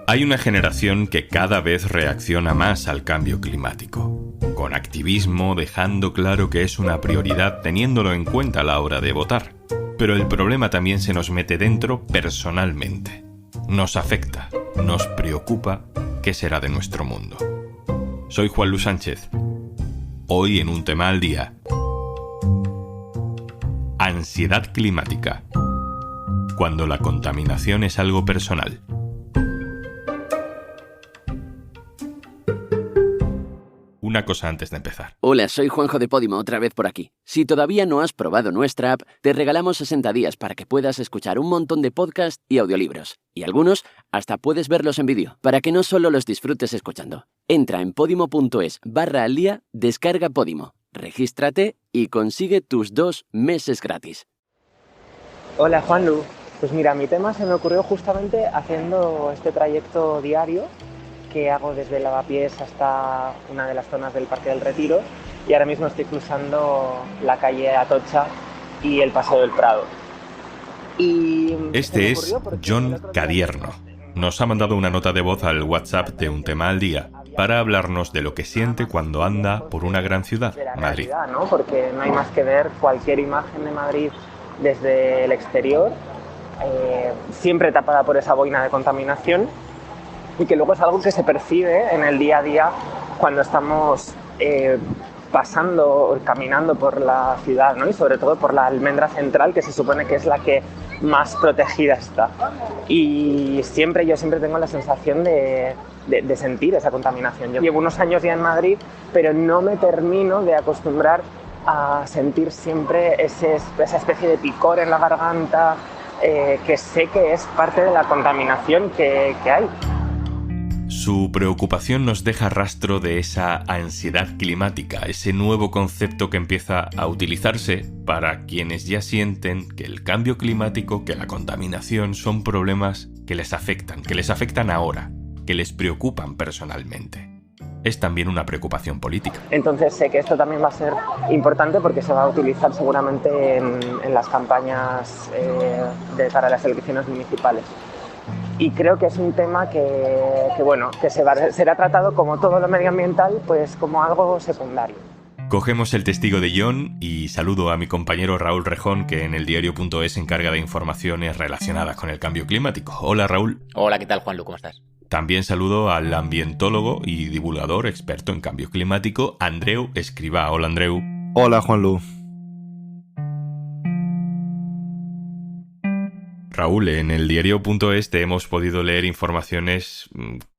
Hay una generación que cada vez reacciona más al cambio climático, con activismo, dejando claro que es una prioridad teniéndolo en cuenta a la hora de votar. Pero el problema también se nos mete dentro personalmente. Nos afecta, nos preocupa qué será de nuestro mundo. Soy Juan Luis Sánchez. Hoy en un tema al día. Ansiedad climática. Cuando la contaminación es algo personal. Una cosa antes de empezar. Hola, soy Juanjo de Podimo, otra vez por aquí. Si todavía no has probado nuestra app, te regalamos 60 días para que puedas escuchar un montón de podcasts y audiolibros. Y algunos hasta puedes verlos en vídeo, para que no solo los disfrutes escuchando. Entra en podimo.es/aldía, descarga Podimo, regístrate y consigue tus 2 meses gratis. Hola Juanlu, pues mira, mi tema se me ocurrió justamente haciendo este trayecto diario que hago desde Lavapiés hasta una de las zonas del Parque del Retiro y ahora mismo estoy cruzando la calle Atocha y el Paseo del Prado. Este es John Cadierno. Nos ha mandado una nota de voz al WhatsApp de Un Tema al Día para hablarnos de lo que siente cuando anda por una gran ciudad, Madrid. ¿No? Porque no hay más que ver cualquier imagen de Madrid desde el exterior, siempre tapada por esa boina de contaminación, y que luego es algo que se percibe en el día a día cuando estamos caminando por la ciudad, ¿no? Y sobre todo por la almendra central, que se supone que es la que más protegida está. Y yo siempre tengo la sensación de sentir esa contaminación. Yo llevo unos años ya en Madrid, pero no me termino de acostumbrar a sentir siempre esa especie de picor en la garganta, que sé que es parte de la contaminación que hay. Su preocupación nos deja rastro de esa ansiedad climática, ese nuevo concepto que empieza a utilizarse para quienes ya sienten que el cambio climático, que la contaminación son problemas que les afectan ahora, que les preocupan personalmente. Es también una preocupación política. Entonces sé que esto también va a ser importante porque se va a utilizar seguramente en las campañas para las elecciones municipales. Y creo que es un tema que será tratado como todo lo medioambiental, pues como algo secundario. Cogemos el testigo de John y saludo a mi compañero Raúl Rejón, que en eldiario.es se encarga de informaciones relacionadas con el cambio climático. Hola, Raúl. Hola, ¿qué tal, Juanlu? ¿Cómo estás? También saludo al ambientólogo y divulgador experto en cambio climático, Andreu Escrivá. Hola, Andreu. Hola, Juanlu. Raúl, en eldiario.es te hemos podido leer informaciones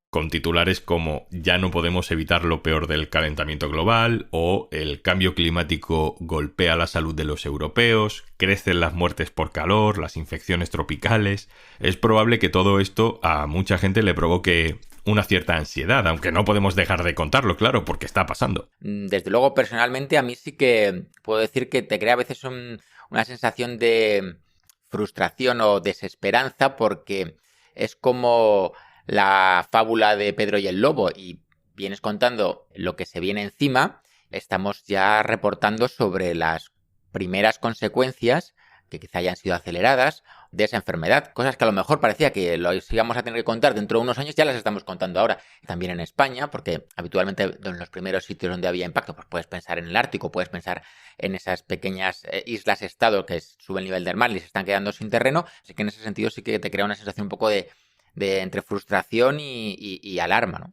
con titulares como "Ya no podemos evitar lo peor del calentamiento global" o "El cambio climático golpea la salud de los europeos", "Crecen las muertes por calor", "Las infecciones tropicales". Es probable que todo esto a mucha gente le provoque una cierta ansiedad, aunque no podemos dejar de contarlo, claro, porque está pasando. Desde luego, personalmente, a mí sí que puedo decir que te crea a veces una sensación de frustración o desesperanza, porque es como la fábula de Pedro y el Lobo, y vienes contando lo que se viene encima. Estamos ya reportando sobre las primeras consecuencias, que quizá hayan sido aceleradas, de esa enfermedad. Cosas que a lo mejor parecía que los íbamos a tener que contar dentro de unos años, ya las estamos contando ahora. También en España, porque habitualmente en los primeros sitios donde había impacto, pues puedes pensar en el Ártico, puedes pensar en esas pequeñas islas-estado que suben el nivel del mar y se están quedando sin terreno. Así que en ese sentido sí que te crea una sensación un poco de entre frustración y alarma, ¿no?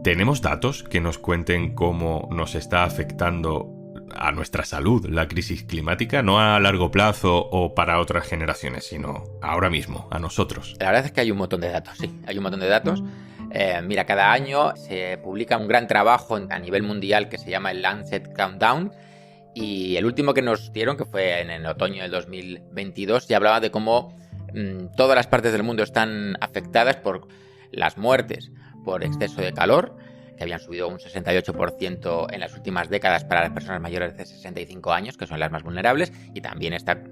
¿Tenemos datos que nos cuenten cómo nos está afectando a nuestra salud la crisis climática? No a largo plazo o para otras generaciones, sino ahora mismo, a nosotros. La verdad es que hay un montón de datos, sí. Hay un montón de datos. Mira, cada año se publica un gran trabajo a nivel mundial que se llama el Lancet Countdown, y el último que nos dieron, que fue en el otoño del 2022, ya hablaba de cómo todas las partes del mundo están afectadas por las muertes por exceso de calor, que habían subido un 68% en las últimas décadas para las personas mayores de 65 años, que son las más vulnerables, y también está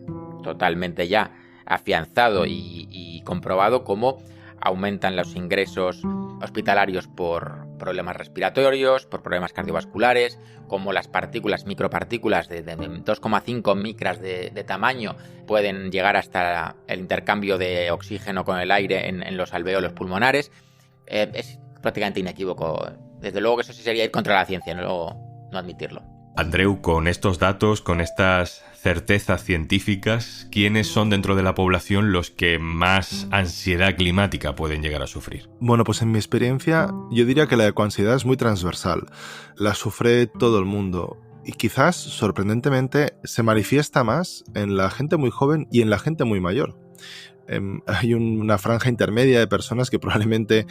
totalmente ya afianzado y comprobado cómo aumentan los ingresos hospitalarios por problemas respiratorios, por problemas cardiovasculares, como las partículas, micropartículas de 2,5 micras de tamaño pueden llegar hasta el intercambio de oxígeno con el aire en los alvéolos pulmonares. Es prácticamente inequívoco. Desde luego que eso sí sería ir contra la ciencia, no admitirlo. Andreu, con estos datos, con estas certezas científicas, ¿quiénes son dentro de la población los que más ansiedad climática pueden llegar a sufrir? Bueno, pues en mi experiencia yo diría que la ecoansiedad es muy transversal. La sufre todo el mundo. Y quizás, sorprendentemente, se manifiesta más en la gente muy joven y en la gente muy mayor. Hay una franja intermedia de personas que probablemente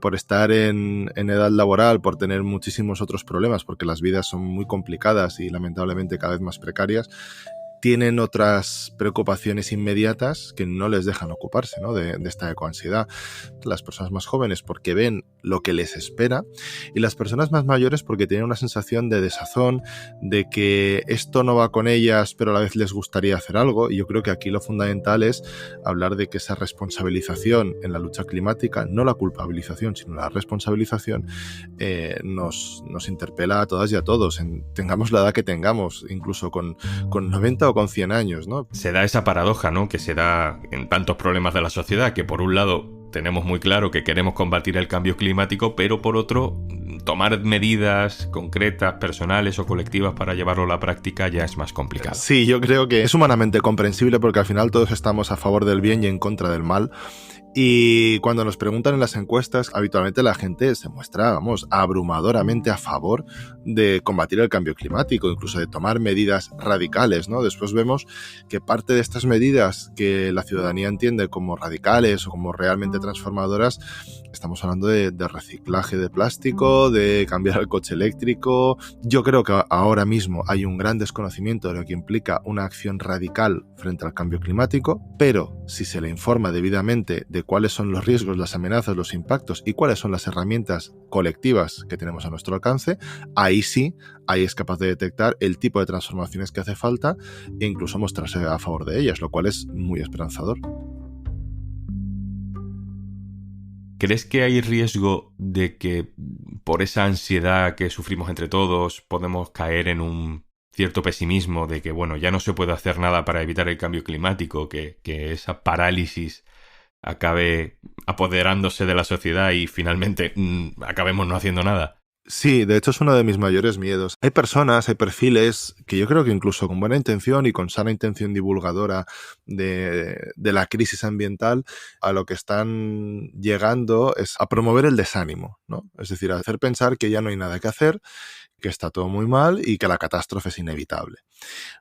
por estar en edad laboral, por tener muchísimos otros problemas, porque las vidas son muy complicadas y lamentablemente cada vez más precarias, tienen otras preocupaciones inmediatas que no les dejan ocuparse, ¿no?, de esta ecoansiedad. Las personas más jóvenes porque ven lo que les espera y las personas más mayores porque tienen una sensación de desazón, de que esto no va con ellas pero a la vez les gustaría hacer algo, y yo creo que aquí lo fundamental es hablar de que esa responsabilización en la lucha climática, no la culpabilización sino la responsabilización, nos interpela a todas y a todos, tengamos la edad que tengamos, incluso con 90 o con 100 años, ¿no? Se da esa paradoja, ¿no?, que se da en tantos problemas de la sociedad, que por un lado tenemos muy claro que queremos combatir el cambio climático, pero por otro, tomar medidas concretas, personales o colectivas para llevarlo a la práctica ya es más complicado. Sí, yo creo que es humanamente comprensible porque al final todos estamos a favor del bien y en contra del mal. Y cuando nos preguntan en las encuestas, habitualmente la gente se muestra, abrumadoramente a favor de combatir el cambio climático, incluso de tomar medidas radicales, ¿no? Después vemos que parte de estas medidas que la ciudadanía entiende como radicales o como realmente transformadoras, estamos hablando de reciclaje de plástico, de cambiar el coche eléctrico. Yo creo que ahora mismo hay un gran desconocimiento de lo que implica una acción radical frente al cambio climático, pero si se le informa debidamente de cuáles son los riesgos, las amenazas, los impactos y cuáles son las herramientas colectivas que tenemos a nuestro alcance, ahí sí, ahí es capaz de detectar el tipo de transformaciones que hace falta e incluso mostrarse a favor de ellas, lo cual es muy esperanzador. ¿Crees que hay riesgo de que por esa ansiedad que sufrimos entre todos podemos caer en un cierto pesimismo de que, bueno, ya no se puede hacer nada para evitar el cambio climático, que esa parálisis acabe apoderándose de la sociedad y finalmente acabemos no haciendo nada? Sí, de hecho es uno de mis mayores miedos. Hay personas, hay perfiles que yo creo que incluso con buena intención y con sana intención divulgadora de la crisis ambiental, a lo que están llegando es a promover el desánimo, ¿no? Es decir, a hacer pensar que ya no hay nada que hacer, que está todo muy mal y que la catástrofe es inevitable.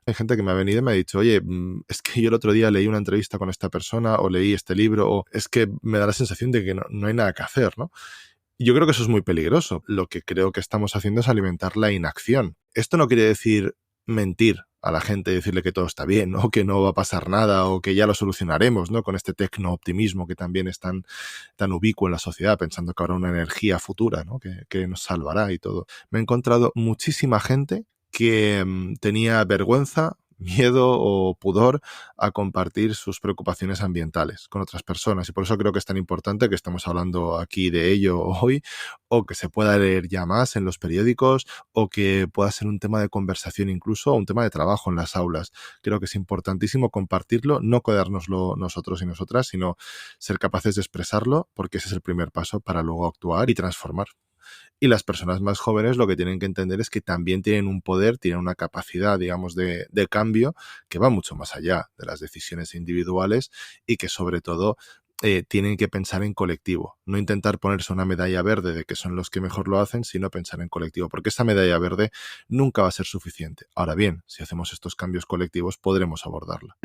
Hay gente que me ha venido y me ha dicho, oye, es que yo el otro día leí una entrevista con esta persona o leí este libro, o es que me da la sensación de que no hay nada que hacer, ¿no? Yo creo que eso es muy peligroso. Lo que creo que estamos haciendo es alimentar la inacción. Esto no quiere decir mentir a la gente y decirle que todo está bien, o que no va a pasar nada, o que ya lo solucionaremos, ¿no? Con este tecno-optimismo que también es tan ubicuo en la sociedad, pensando que habrá una energía futura, ¿no?, que nos salvará y todo. Me he encontrado muchísima gente que tenía vergüenza, miedo o pudor a compartir sus preocupaciones ambientales con otras personas, y por eso creo que es tan importante que estemos hablando aquí de ello hoy, o que se pueda leer ya más en los periódicos, o que pueda ser un tema de conversación incluso, o un tema de trabajo en las aulas. Creo que es importantísimo compartirlo, no quedárnoslo nosotros y nosotras, sino ser capaces de expresarlo, porque ese es el primer paso para luego actuar y transformar. Y las personas más jóvenes lo que tienen que entender es que también tienen un poder, tienen una capacidad, digamos, de cambio que va mucho más allá de las decisiones individuales, y que sobre todo tienen que pensar en colectivo. No intentar ponerse una medalla verde de que son los que mejor lo hacen, sino pensar en colectivo, porque esa medalla verde nunca va a ser suficiente. Ahora bien, si hacemos estos cambios colectivos podremos abordarla.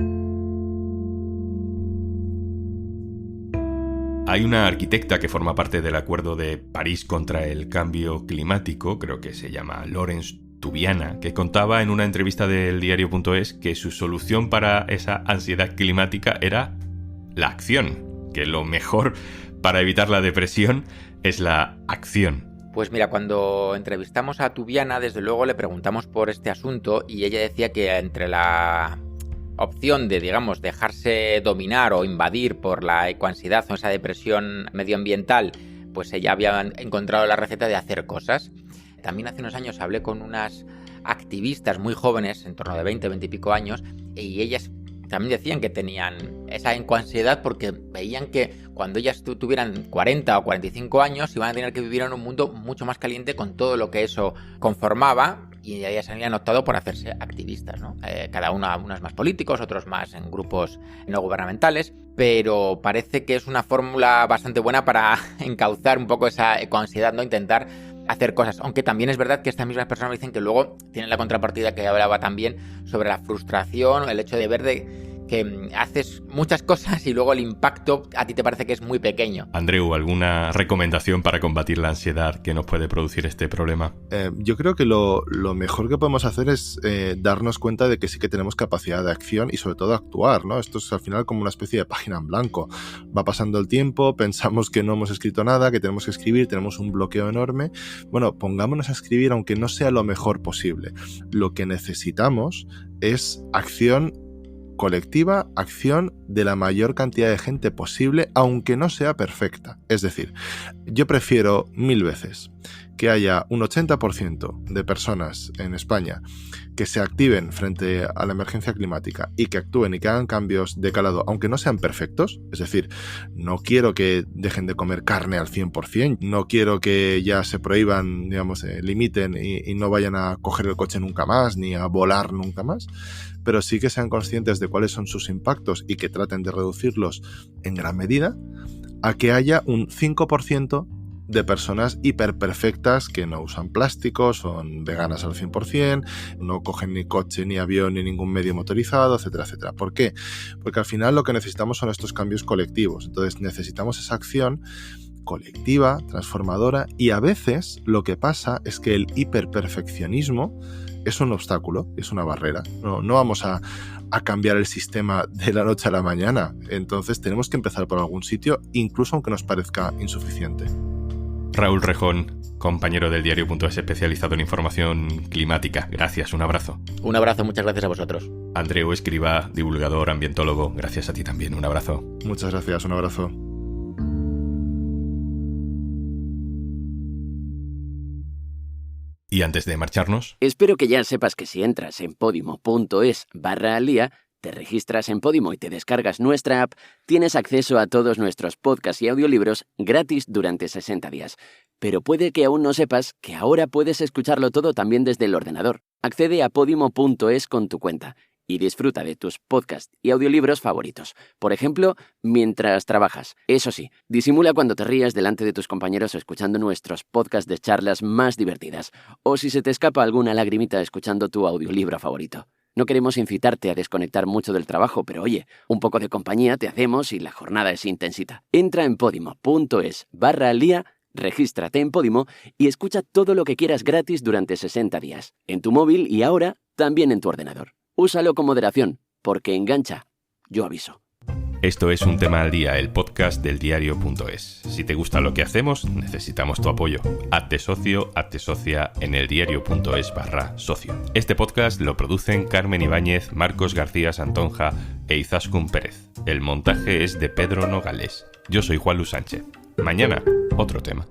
Hay una arquitecta que forma parte del Acuerdo de París contra el Cambio Climático, creo que se llama Laurence Tubiana, que contaba en una entrevista del diario.es que su solución para esa ansiedad climática era la acción, que lo mejor para evitar la depresión es la acción. Pues mira, cuando entrevistamos a Tubiana, desde luego le preguntamos por este asunto y ella decía que entre la opción de, digamos, dejarse dominar o invadir por la ecoansiedad o esa depresión medioambiental pues ella había encontrado la receta de hacer cosas. También hace unos años hablé con unas activistas muy jóvenes, en torno de 20 y pico años, y ellas también decían que tenían esa ecoansiedad porque veían que cuando ellas tuvieran 40 o 45 años iban a tener que vivir en un mundo mucho más caliente con todo lo que eso conformaba, y ellas habían optado por hacerse activistas, ¿no? Cada una, unos más políticos, otros más en grupos no gubernamentales, pero parece que es una fórmula bastante buena para encauzar un poco esa ecoansiedad, ¿no? Intentar hacer cosas, aunque también es verdad que estas mismas personas me dicen que luego tienen la contrapartida que hablaba también sobre la frustración, el hecho de ver que haces muchas cosas y luego el impacto a ti te parece que es muy pequeño. Andreu, ¿alguna recomendación para combatir la ansiedad que nos puede producir este problema? Yo creo que lo mejor que podemos hacer es darnos cuenta de que sí que tenemos capacidad de acción y sobre todo actuar, ¿no? Esto es al final como una especie de página en blanco. Va pasando el tiempo, pensamos que no hemos escrito nada, que tenemos que escribir, tenemos un bloqueo enorme. Bueno, pongámonos a escribir aunque no sea lo mejor posible. Lo que necesitamos es acción colectiva, acción de la mayor cantidad de gente posible, aunque no sea perfecta. Es decir, yo prefiero 1000 veces que haya un 80% de personas en España que se activen frente a la emergencia climática y que actúen y que hagan cambios de calado, aunque no sean perfectos. Es decir, no quiero que dejen de comer carne al 100%, no quiero que ya se prohíban, digamos, limiten y no vayan a coger el coche nunca más, ni a volar nunca más, pero sí que sean conscientes de cuáles son sus impactos y que traten de reducirlos en gran medida, a que haya un 5% de personas hiperperfectas que no usan plástico, son veganas al 100%, no cogen ni coche, ni avión, ni ningún medio motorizado, etcétera, etcétera. ¿Por qué? Porque al final lo que necesitamos son estos cambios colectivos. Entonces necesitamos esa acción colectiva, transformadora, y a veces lo que pasa es que el hiperperfeccionismo es un obstáculo, es una barrera. No vamos a cambiar el sistema de la noche a la mañana. Entonces tenemos que empezar por algún sitio, incluso aunque nos parezca insuficiente. Raúl Rejón, compañero del diario.es especializado en información climática. Gracias, un abrazo. Un abrazo, muchas gracias a vosotros. Andreu Escrivá, divulgador, ambientólogo. Gracias a ti también, un abrazo. Muchas gracias, un abrazo. Y antes de marcharnos... Espero que ya sepas que si entras en podimo.es/alía, te registras en Podimo y te descargas nuestra app, tienes acceso a todos nuestros podcasts y audiolibros gratis durante 60 días. Pero puede que aún no sepas que ahora puedes escucharlo todo también desde el ordenador. Accede a podimo.es con tu cuenta y disfruta de tus podcasts y audiolibros favoritos. Por ejemplo, mientras trabajas. Eso sí, disimula cuando te rías delante de tus compañeros escuchando nuestros podcasts de charlas más divertidas. O si se te escapa alguna lagrimita escuchando tu audiolibro favorito. No queremos incitarte a desconectar mucho del trabajo, pero oye, un poco de compañía te hacemos y la jornada es intensita. Entra en podimo.es/alía, regístrate en Podimo y escucha todo lo que quieras gratis durante 60 días. En tu móvil y ahora también en tu ordenador. Úsalo con moderación, porque engancha. Yo aviso. Esto es Un Tema al Día, el podcast del diario.es. Si te gusta lo que hacemos, necesitamos tu apoyo. Hazte socio, hazte socia en eldiario.es/socio. Este podcast lo producen Carmen Ibáñez, Marcos García Santonja e Izaskun Pérez. El montaje es de Pedro Nogales. Yo soy Juan Luis Sánchez. Mañana, otro tema.